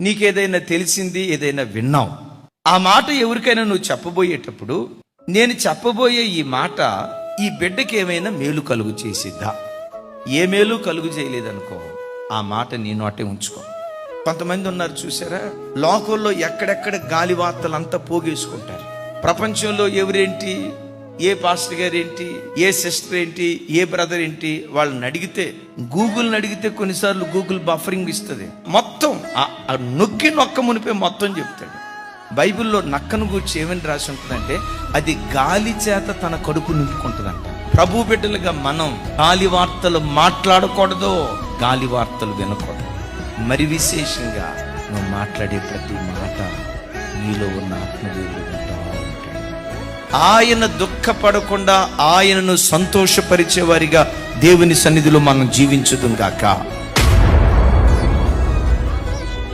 నీకేదైనా తెలిసింది, ఏదైనా విన్నావు, ఆ మాట ఎవరికైనా నువ్వు చెప్పబోయేటప్పుడు, నేను చెప్పబోయే ఈ మాట ఈ బిడ్డకి ఏమైనా మేలు కలుగు చేసిద్దా? ఏ మేలు కలుగు చేయలేదనుకో, ఆ మాట నీ నోటే ఉంచుకో. కొంతమంది ఉన్నారు చూసారా, లోకంలో ఎక్కడెక్కడ గాలి వార్తలంతా పోగేసుకుంటారు. ప్రపంచంలో ఎవరేంటి, ఏ పాస్టర్ గారు ఏంటి, ఏ సిస్టర్ ఏంటి, ఏ బ్రదర్ ఏంటి, వాళ్ళని అడిగితే, గూగుల్ని అడిగితే కొన్నిసార్లు గూగుల్ బఫరింగ్ ఇస్తుంది. మొత్తం నొక్క మునిపే మొత్తం చెప్తాడు. బైబిల్లో నక్కను గూర్చి ఏమని రాసి ఉంటుందంటే, అది గాలి చేత తన కడుపు నింపుకుంటుందంట. ప్రభు బిడ్డలుగా మనం గాలి వార్తలు మాట్లాడకూడదు, గాలి వార్తలు వినకూడదు. మరి విశేషంగా నువ్వు మాట్లాడే ప్రతి మాట నీలో ఉన్న ఆత్మదేవుడు వింటా ఉంటాడు. ఆయన దుఃఖపడకుండా ఆయనను సంతోషపరిచే వారిగా దేవుని సన్నిధిలో మనం జీవించుదుం గాక.